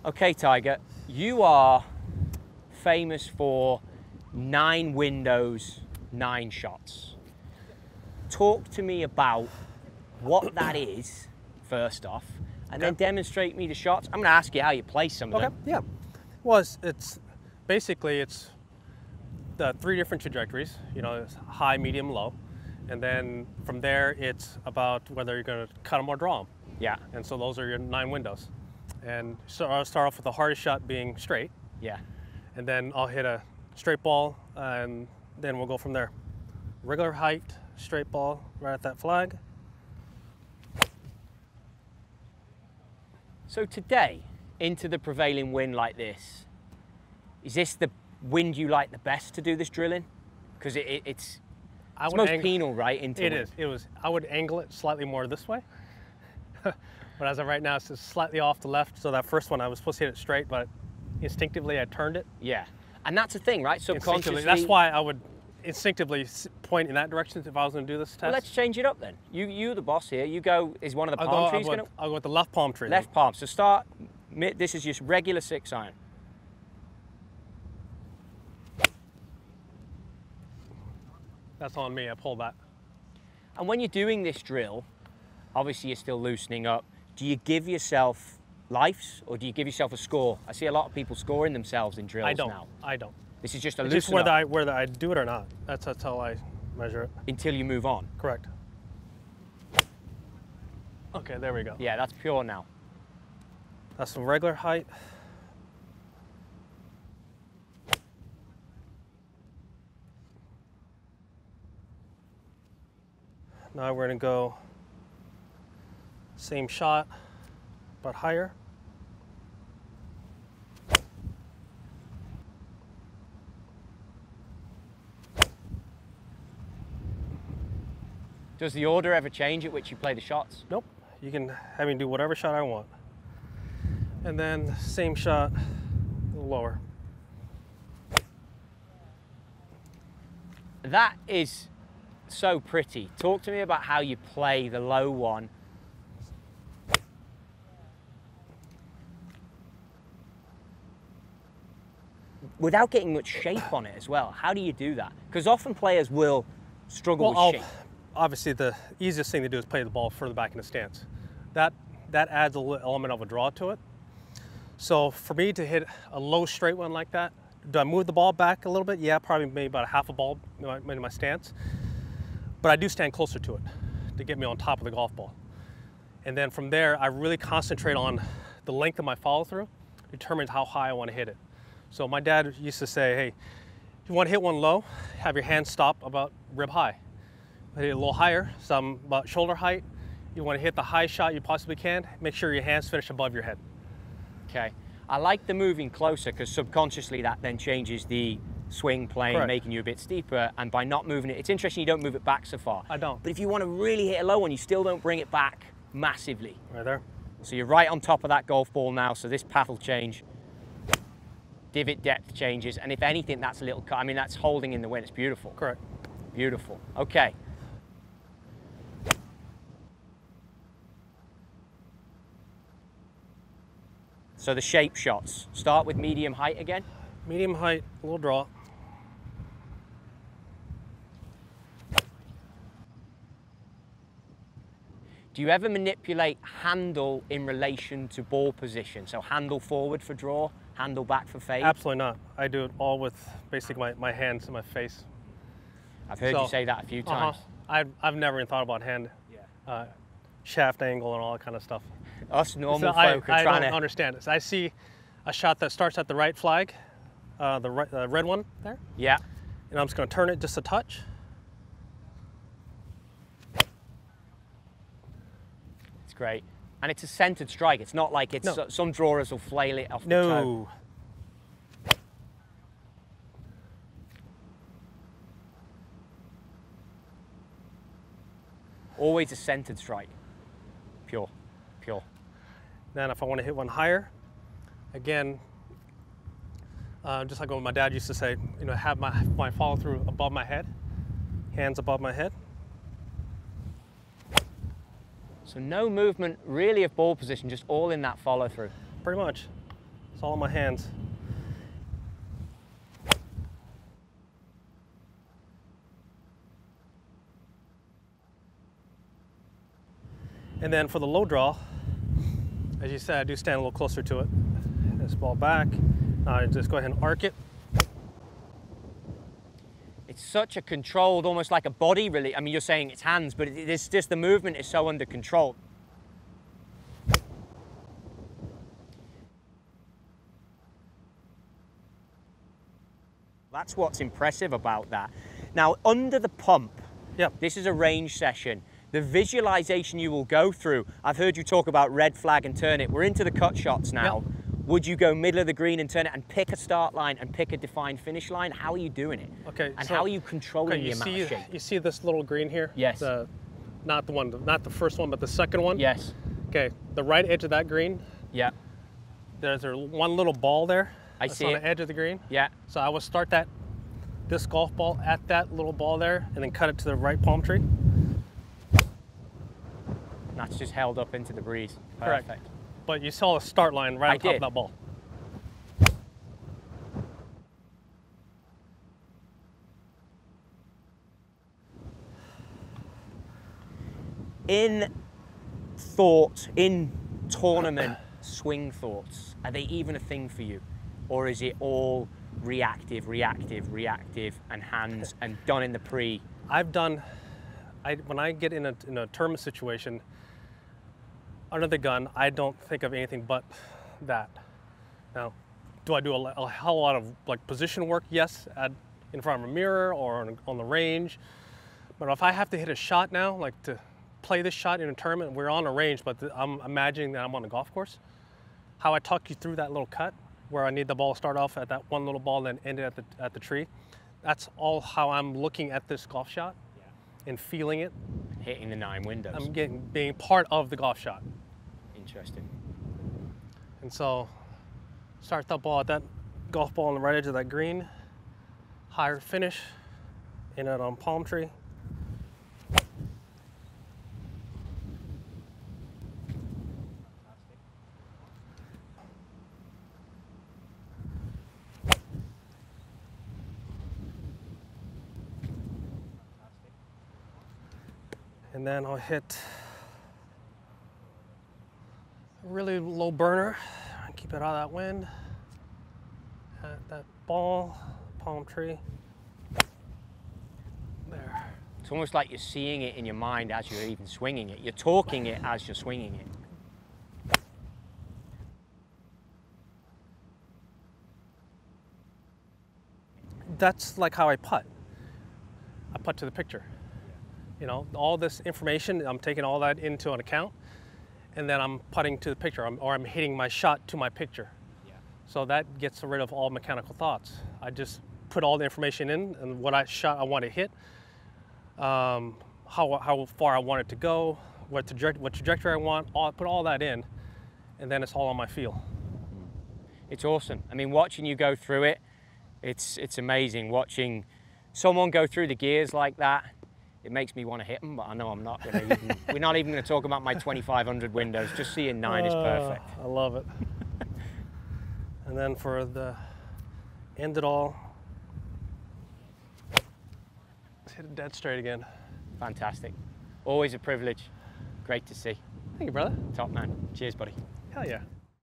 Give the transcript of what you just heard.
Okay, Tiger, you are famous for 9 windows, 9 shots. Talk to me about what that is, first off, and then demonstrate me the shots. I'm going to ask you how you play some of them. Yeah. Well, it's basically the 3 different trajectories. You know, it's high, medium, low, and then from there it's about whether you're going to cut them or draw them. Yeah. And so those are your 9 windows. And so I'll start off with the hardest shot being straight. Yeah. And then I'll hit a straight ball, and then we'll go from there. Regular height, straight ball, right at that flag. So today, into the prevailing wind like this, is this the wind you like the best to do this drilling? Because it's most penal, right? Into wind. I would angle it slightly more this way. But as of right now, it's just slightly off the left. So that first one, I was supposed to hit it straight, but instinctively I turned it. Yeah. And that's the thing, right? Subconsciously. That's why I would instinctively point in that direction if I was going to do this test. Well, let's change it up then. You're the boss here. You go, is one of the palm trees going to? I'll go with the left palm tree. Left palm. So start, this is just regular 6-iron. That's on me, I pulled that. And when you're doing this drill, obviously you're still loosening up. Do you give yourself lifes or do you give yourself a score? I see a lot of people scoring themselves in drills now. I don't. This is just a loosen loosen up. up. Whether I do it or not. That's how I measure it. Until you move on. Correct. Okay, there we go. Yeah, that's pure now. That's some regular height. Now we're going to go same shot, but higher. Does the order ever change at which you play the shots? Nope. You can have me do whatever shot I want. And then same shot, a little lower. That is so pretty. Talk to me about how you play the low one. Without getting much shape on it as well. How do you do that? Because often players will struggle with shape. Obviously, the easiest thing to do is play the ball further back in the stance. That adds a little element of a draw to it. So for me to hit a low straight one like that, do I move the ball back a little bit? Yeah, probably maybe about a half a ball in my stance. But I do stand closer to it to get me on top of the golf ball. And then from there, I really concentrate on the length of my follow through, determines how high I want to hit it. So my dad used to say, hey, if you want to hit one low, have your hands stop about rib high. Hit it a little higher, some about shoulder height. You want to hit the high shot you possibly can, make sure your hands finish above your head. Okay. I like the moving closer because subconsciously that then changes the swing plane, Correct. making you a bit steeper, and by not moving it, it's interesting you don't move it back so far. I don't. But if you want to really hit a low one, you still don't bring it back massively. Right there. So you're right on top of that golf ball now, so this path will change. Divot depth changes, and if anything, that's a little cut. I mean, that's holding in the wind. It's beautiful. Correct. Beautiful. Okay. So the shape shots. Start with medium height again. Medium height, a little draw. Do you ever manipulate handle in relation to ball position? So handle forward for draw, handle back for fade? Absolutely not. I do it all with basically my hands and my face. I've heard you say that a few times. I've never even thought about hand, shaft angle and all that kind of stuff. Us normal folk are trying to... I don't understand it. So I see a shot that starts at the right flag, the red one there. Yeah. And I'm just going to turn it just a touch. It's great. And it's a centered strike. It's not like it's... No. Some drawers will flail it off the toe. No. Always a centered strike. Pure. Pure. Then if I want to hit one higher, again, just like what my dad used to say, you know, have my follow through above my head, hands above my head. So no movement really of ball position, just all in that follow through. Pretty much. It's all in my hands. And then for the low draw, as you said, I do stand a little closer to it. This ball back. I just go ahead and arc it. It's such a controlled, almost like a body release. I mean, you're saying it's hands, but it's just the movement is so under control. That's what's impressive about that. Now, under the pump, Yep. This is a range session. The visualization you will go through, I've heard you talk about red flag and turn it. We're into the cut shots now. Yep. Would you go middle of the green and turn it and pick a start line and pick a defined finish line? How are you doing it? Okay. And so, how are you controlling the amount of shape? You see this little green here? Yes. Not the first one, but the second one? Yes. Okay, the right edge of that green, Yeah. there's one little ball there. I that's see on it. the edge of the green. Yeah. So I would start this golf ball at that little ball there and then cut it to the right palm tree. That's just held up into the breeze. Correct. Perfect. But you saw the start line right on top of that ball. In tournament swing thoughts, are they even a thing for you? Or is it all reactive, and hands and done in the pre? When I get in a tournament situation, under the gun, I don't think of anything but that. Now, do I do a hell lot of like position work? Yes, in front of a mirror or on the range. But if I have to hit a shot now, like to play this shot in a tournament, we're on a range, but I'm imagining that I'm on a golf course. How I talk you through that little cut, where I need the ball to start off at that one little ball, then end it at the tree. That's all how I'm looking at this golf shot and feeling it. Hitting the 9 windows. I'm being part of the golf shot. Interesting. And so, start that ball at that golf ball on the right edge of that green, higher finish, in it on palm tree. And then I'll hit a really low burner, keep it out of that wind, at that ball, palm tree, there. It's almost like you're seeing it in your mind as you're even swinging it. You're talking it as you're swinging it. That's like how I putt. I putt to the picture. You know, all this information, I'm taking all that into an account, and then I'm putting to the picture, or I'm hitting my shot to my picture. Yeah. So that gets rid of all mechanical thoughts. I just put all the information in and what shot I want to hit, how far I want it to go, what trajectory I want, put all that in, and then it's all on my feel. It's awesome. I mean, watching you go through it, it's amazing. Watching someone go through the gears like that, it makes me want to hit them, but I know I'm not going to. We're not even going to talk about my 2,500 windows. Just seeing 9 is perfect. I love it. And then for the end it all, let's hit it dead straight again. Fantastic. Always a privilege. Great to see. Thank you, brother. Top man. Cheers, buddy. Hell yeah.